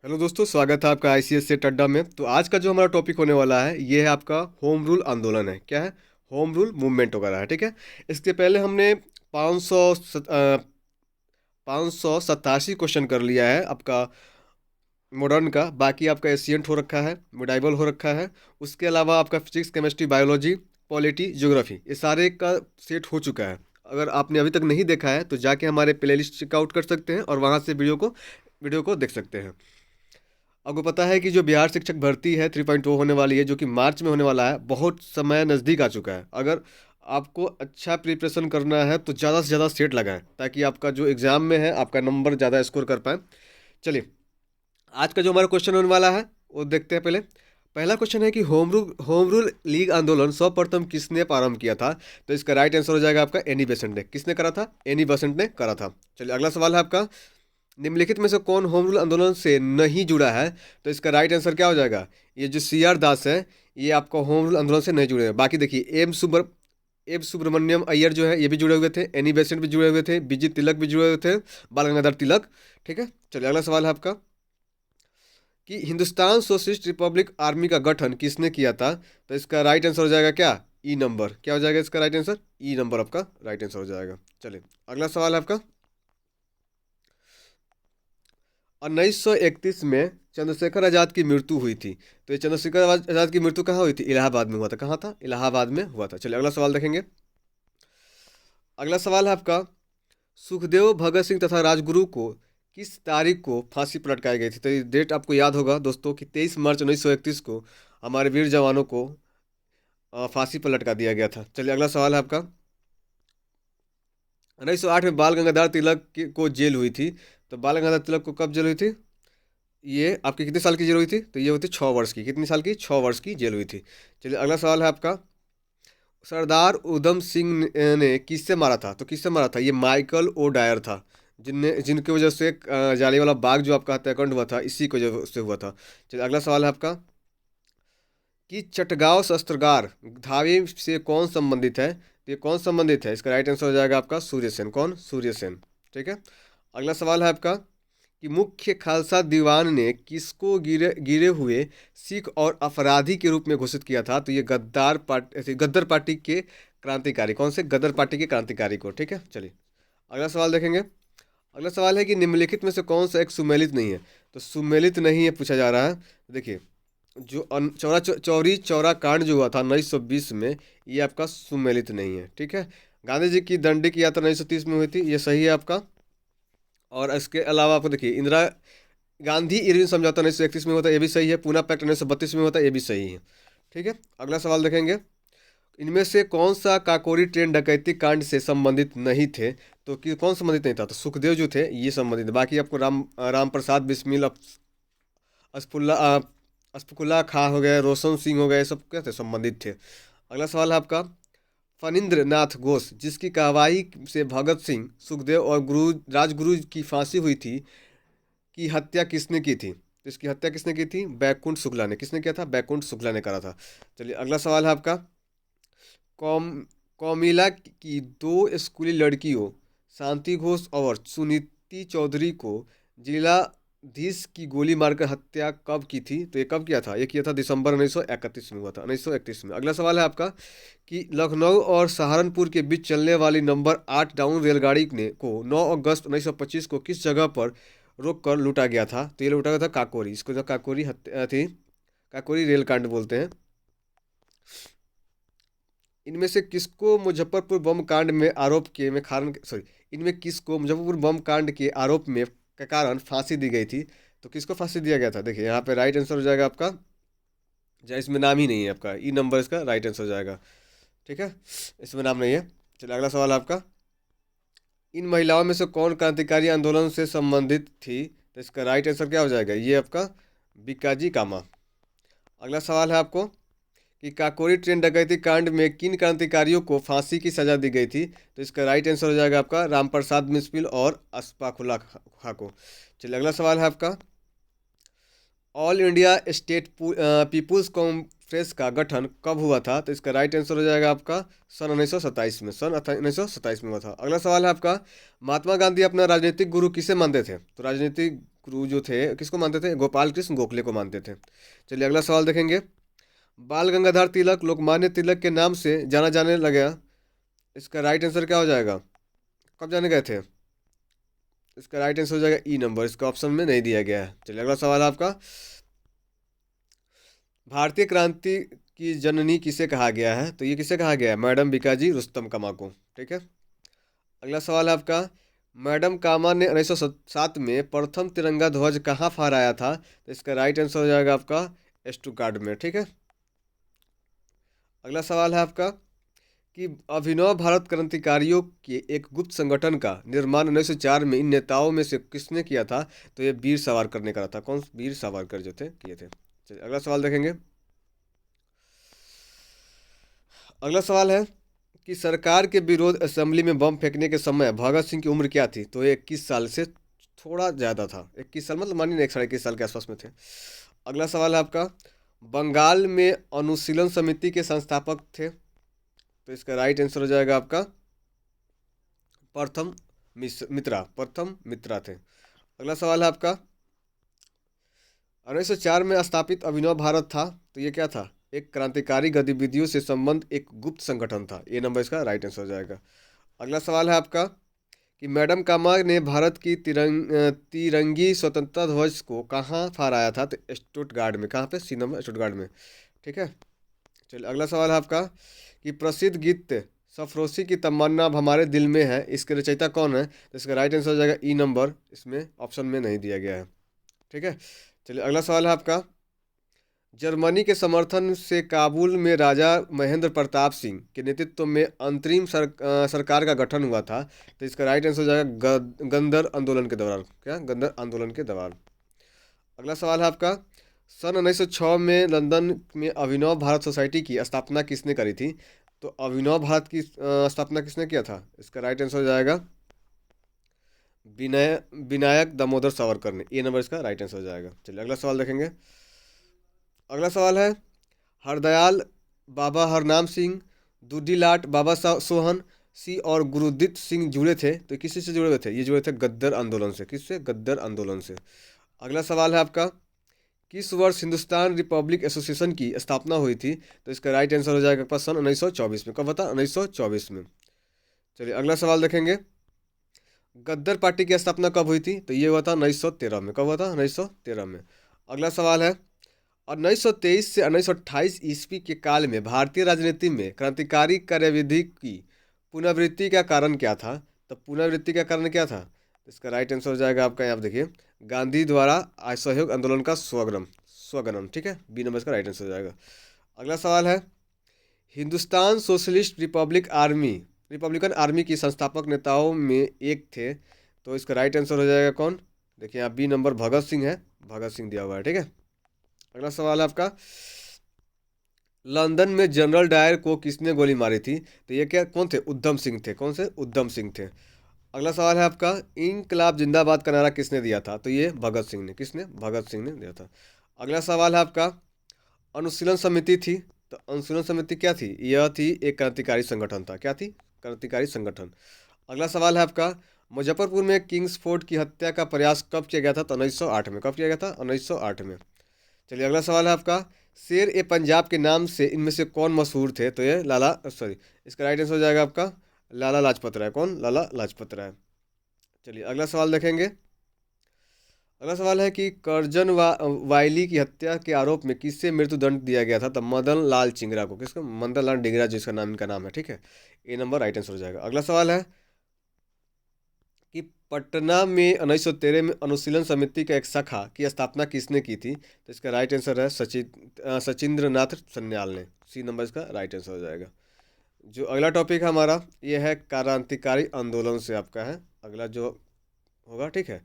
Hello दोस्तों, स्वागत है आपका आईसीएस से अड्डा में। तो आज का जो हमारा टॉपिक होने वाला है ये है आपका होम रूल आंदोलन है। क्या है? होम रूल मूवमेंट वगैरह है। ठीक है। इसके पहले हमने 587 क्वेश्चन कर लिया है आपका मॉडर्न का। बाकी आपका एशियंट हो रखा है, मिडाइवल हो रखा है। उसके अलावा आपका physics, chemistry, biology, polity, geography, ये सारे का सेट हो चुका है। अगर आपने अभी तक नहीं देखा है तो जाके हमारे प्लेलिस्ट चेकआउट कर सकते हैं और वहाँ से वीडियो को देख सकते हैं। आपको पता है कि जो बिहार शिक्षक भर्ती है 3.0 होने वाली है, जो कि मार्च में होने वाला है, बहुत समय नज़दीक आ चुका है। अगर आपको अच्छा प्रिपरेशन करना है तो ज़्यादा से ज़्यादा सेट लगाएं, ताकि आपका जो एग्ज़ाम में है आपका नंबर ज़्यादा स्कोर कर पाए। चलिए, आज का जो हमारा क्वेश्चन होने वाला है वो देखते हैं। पहले पहला क्वेश्चन है कि होम रूल लीग आंदोलन सर्वप्रथम किसने प्रारंभ किया था? तो इसका राइट आंसर हो जाएगा आपका एनी बेसेंट ने। किसने करा था? एनी बेसेंट ने करा था। चलिए, अगला सवाल है आपका, निम्नलिखित में से कौन होम रूल आंदोलन से नहीं जुड़ा है? तो इसका राइट आंसर क्या हो जाएगा? ये जो सी आर दास है, ये आपका होम रूल आंदोलन से नहीं जुड़े हैं। बाकी देखिए, एम सुब्रमण्यम अय्यर जो है ये भी जुड़े हुए थे, एनी बेसेंट भी जुड़े हुए थे, बीजी तिलक भी जुड़े हुए थे, बाल गंगाधर तिलक। ठीक है। चलिए, अगला सवाल है आपका कि हिंदुस्तान सोशलिस्ट रिपब्लिक आर्मी का गठन किसने किया था? तो इसका राइट आंसर हो जाएगा क्या? ई नंबर। क्या हो जाएगा इसका राइट आंसर? ई नंबर आपका राइट आंसर हो जाएगा। चलिए, अगला सवाल है आपका, 1931 में चंद्रशेखर आज़ाद की मृत्यु हुई थी। तो ये चंद्रशेखर आज़ाद की मृत्यु कहाँ हुई थी? इलाहाबाद में हुआ था। कहाँ था? इलाहाबाद में हुआ था। चलिए, अगला सवाल देखेंगे। अगला सवाल है आपका, सुखदेव, भगत सिंह तथा राजगुरु को किस तारीख को फांसी पर लटकाई गई थी? तो ये डेट आपको याद होगा दोस्तों कि 23 मार्च 1931 को हमारे वीर जवानों को फांसी पर लटका दिया गया था। चलिए, अगला सवाल है आपका, 1908 में बाल गंगाधर तिलक को जेल हुई थी। तो बाल गंगाधर तिलक को कब जेल हुई थी? ये आपकी कितने साल की जेल हुई थी? तो ये हुई थी 6 वर्ष की। कितनी साल की? 6 वर्ष की जेल हुई थी। चलिए, अगला सवाल है आपका, सरदार उधम सिंह ने किससे मारा था? तो किससे मारा था? ये माइकल ओ डायर था, जिनकी वजह से जालियांवाला बाग जो आपका हत्याकांड हुआ था, इसी की वजह से हुआ था। चलिए, अगला सवाल है आपका कि चटगांव शस्त्रागार धावे से कौन संबंधित है? तो ये कौन संबंधित है? इसका राइट आंसर हो जाएगा आपका सूर्य सेन। कौन? सूर्य सेन। ठीक है। अगला सवाल है आपका कि मुख्य खालसा दीवान ने किसको गिरे गिरे हुए सिख और अपराधी के रूप में घोषित किया था? तो ये गद्दर पार्टी के क्रांतिकारी। कौन से? गद्दर पार्टी के क्रांतिकारी को। ठीक है। चलिए, अगला सवाल देखेंगे। अगला सवाल है कि निम्नलिखित में से कौन सा एक सुमेलित नहीं है? तो सुमेलित नहीं है पूछा जा रहा है। देखिए, जो चौरी चौरा कांड जो हुआ था 1920 में, ये आपका सुमेलित नहीं है। ठीक है। गांधी जी की दांडी की यात्रा 1930 में हुई थी, ये सही है आपका। और इसके अलावा आपको देखिए, इंदिरा गांधी इरविन समझौता 1931 में होता है, ये भी सही है। पूना पैक्ट 1932 में होता है, ये भी सही है। ठीक है। अगला सवाल देखेंगे, इनमें से कौन सा काकोरी ट्रेन डकैती कांड से संबंधित नहीं थे? तो कि कौन संबंधित नहीं था? तो सुखदेव जो थे ये संबंधित है। बाकी आपको राम प्रसाद बिस्मिल, असफुल्ला असफकुल्ला खां हो गए, रोशन सिंह हो गए, सब क्या थे? संबंधित थे। अगला सवाल है आपका, फणींद्र नाथ घोष जिसकी कार्रवाई से भगत सिंह, सुखदेव और राजगुरु की फांसी हुई थी, की हत्या किसने की थी? तो इसकी हत्या किसने की थी? बैकुंठ शुक्ला ने। किसने किया था? बैकुंठ शुक्ला ने करा था। चलिए, अगला सवाल है आपका, कौम कौमिला की दो स्कूली लड़कियों शांति घोष और सुनीति चौधरी को जिलाधीश की गोली मारकर हत्या कब की थी? तो ये कब किया था? ये किया था दिसंबर 1931 में हुआ था, 1931 में। अगला सवाल है आपका कि लखनऊ और सहारनपुर के बीच चलने वाली नंबर 8 डाउन रेलगाड़ी ने को 9 अगस्त 1925 को किस जगह पर रोक कर लूटा गया था? तो ये लूटा गया था काकोरी। इसको जो काकोरी हत्या थी, काकोरी रेलकांड बोलते हैं। इनमें से किसको मुजफ्फरपुर बम कांड में आरोप के में कारण सॉरी इनमें किसको मुजफ्फरपुर बम कांड के आरोप में के कारण फांसी दी गई थी? तो किसको फांसी दिया गया था? देखिए, यहाँ पे राइट आंसर हो जाएगा आपका, जहाँ इसमें नाम ही नहीं है आपका, ई नंबर इसका राइट आंसर हो जाएगा। ठीक है। इसमें नाम नहीं है। चलिए, अगला सवाल आपका, इन महिलाओं में से कौन क्रांतिकारी आंदोलन से संबंधित थी? तो इसका राइट आंसर क्या हो जाएगा? ये आपका बीकाजी कामा। अगला सवाल है आपको कि काकोरी ट्रेन डकैती कांड में किन क्रांतिकारियों को फांसी की सजा दी गई थी? तो इसका राइट आंसर हो जाएगा आपका रामप्रसाद बिस्मिल और अशफाकुल्ला खां को। चलिए, अगला सवाल है आपका, All India State People's Congress का गठन कब हुआ था? तो इसका राइट आंसर हो जाएगा आपका सन 1927 में। सन 1927 में हुआ था। अगला सवाल है आपका, महात्मा गांधी अपना राजनीतिक गुरु किसे मानते थे? तो राजनीतिक गुरु जो थे किसको मानते थे? गोपाल कृष्ण गोखले को मानते थे। चलिए अगला सवाल देखेंगे। बाल गंगाधर तिलक लोकमान्य तिलक के नाम से जाना जाने लगा, इसका राइट आंसर क्या हो जाएगा? कब जाने गए थे? इसका राइट आंसर हो जाएगा ई नंबर, इसका ऑप्शन में नहीं दिया गया है। चलिए अगला सवाल है आपका। भारतीय क्रांति की जननी किसे कहा गया है? तो ये किसे कहा गया है? मैडम बीकाजी रुस्तम कामा को। ठीक है। अगला सवाल है आपका। मैडम कामा ने 1907 में प्रथम तिरंगा ध्वज कहाँ फहराया था? तो इसका राइट आंसर हो जाएगा आपका स्टुटगार्ट में। ठीक है। अगला सवाल है आपका कि अभिनव भारत क्रांतिकारियों के एक गुप्त संगठन का निर्माण 1904 में इन नेताओं में से किसने किया था? तो ये वीर सावरकर ने करा था। कौन? वीर सावरकर जो थे किए थे। चलिए अगला सवाल देखेंगे। अगला सवाल है कि सरकार के विरोध असेंबली में बम फेंकने के समय भगत सिंह की उम्र क्या थी? तो ये 21 साल से थोड़ा ज़्यादा था। 21 साल मतलब मानिए 21 साढ़े 21 साल के आसपास में थे। अगला सवाल है आपका। बंगाल में अनुशीलन समिति के संस्थापक थे, तो इसका राइट आंसर हो जाएगा आपका प्रथम मित्रा। प्रथम मित्रा थे। अगला सवाल है आपका। 1904 में स्थापित अभिनव भारत था, तो ये क्या था? एक क्रांतिकारी गतिविधियों से संबंध एक गुप्त संगठन था। ये नंबर इसका राइट आंसर हो जाएगा। अगला सवाल है आपका कि मैडम कामा ने भारत की तिरंगी स्वतंत्रता ध्वज को कहाँ फहराया था? तो स्टुटगार्ट में। कहाँ पे? सी नंबर, स्टुटगार्ट में। ठीक है। चलिए अगला सवाल है आपका कि प्रसिद्ध गीत सरफरोशी की तमन्ना अब हमारे दिल में है, इसके रचयिता कौन है? तो इसका राइट आंसर हो जाएगा ई नंबर, इसमें ऑप्शन में नहीं दिया गया है। ठीक है। चलिए अगला सवाल है आपका। जर्मनी के समर्थन से काबुल में राजा महेंद्र प्रताप सिंह के नेतृत्व में अंतरिम सरकार का गठन हुआ था, तो इसका राइट आंसर हो जाएगा गदर आंदोलन के दौरान। क्या? गदर आंदोलन के दौरान। अगला सवाल है आपका। सन 1906 में लंदन में अभिनव भारत सोसाइटी की स्थापना किसने करी थी? तो अभिनव भारत की स्थापना किसने किया था? इसका राइट आंसर हो जाएगा विनायक दामोदर सावरकर ने। ए नंबर इसका राइट आंसर हो जाएगा। चलिए अगला सवाल देखेंगे। अगला सवाल है हरदयाल बाबा हरनाम सिंह, दूधीलाट बाबा सोहन सी और गुरुदीप सिंह जुड़े थे, तो किसी से जुड़े हुए थे? ये जुड़े थे गद्दर आंदोलन से। किससे? गद्दर आंदोलन से। अगला सवाल है आपका। किस वर्ष हिंदुस्तान रिपब्लिक एसोसिएशन की स्थापना हुई थी? तो इसका राइट आंसर हो जाएगा आपका सन 1924 में। कब बता? 1924 में। चलिए अगला सवाल देखेंगे। गद्दर पार्टी की स्थापना कब हुई थी? तो ये हुआ था 1913 में। कब हुआ था? 1913 में। अगला सवाल है। और 1923 से 1928 ईस्वी के काल में भारतीय राजनीति में क्रांतिकारी कार्यविधि की पुनरावृत्ति का कारण क्या था? तो पुनरावृत्ति का कारण क्या था? इसका राइट आंसर हो जाएगा आपका, यहाँ आप देखिए, गांधी द्वारा असहयोग आंदोलन का स्वगनम। ठीक है। बी नंबर इसका राइट आंसर हो जाएगा। अगला सवाल है। हिंदुस्तान सोशलिस्ट रिपब्लिकन आर्मी की संस्थापक नेताओं में एक थे, तो इसका राइट आंसर हो जाएगा कौन? देखिए यहाँ बी नंबर भगत सिंह है। भगत सिंह दिया हुआ है। ठीक है। अगला सवाल है आपका। लंदन में जनरल डायर को किसने गोली मारी थी? तो ये क्या कौन थे? उधम सिंह थे। कौन से? उधम सिंह थे। अगला सवाल है आपका। इनकलाब जिंदाबाद का नारा किसने दिया था? तो ये भगत सिंह ने। किसने? भगत सिंह ने दिया था। अगला सवाल है आपका। अनुशीलन समिति थी, तो अनुशीलन समिति क्या थी? यह थी एक क्रांतिकारी संगठन था। क्या थी? क्रांतिकारी संगठन। अगला सवाल है आपका। मुजफ्फरपुर में किंग्स फोर्ट की हत्या का प्रयास कब किया गया था? तो 1908 में। कब किया गया था? 1908 में। चलिए अगला सवाल है आपका। शेर ए पंजाब के नाम से इनमें से कौन मशहूर थे? तो ये इसका राइट आंसर हो जाएगा आपका लाला लाजपत राय। कौन? लाला लाजपत राय। चलिए अगला सवाल देखेंगे। अगला सवाल है कि करजन वायली की हत्या के आरोप में किससे मृत्युदंड दिया गया था? तो मदन लाल चिंगरा को। किसको? मदन लाल डिंगरा, जिसका नाम इनका नाम है। ठीक है। ए नंबर राइट आंसर हो जाएगा। अगला सवाल है कि पटना में 1913 में अनुशीलन समिति का एक शाखा की स्थापना किसने की थी? तो इसका राइट आंसर है सचिंद्र नाथ सन्याल ने। सी नंबर इसका राइट आंसर हो जाएगा। जो अगला टॉपिक है हमारा, ये है क्रांतिकारी आंदोलन से आपका है अगला जो होगा। ठीक है।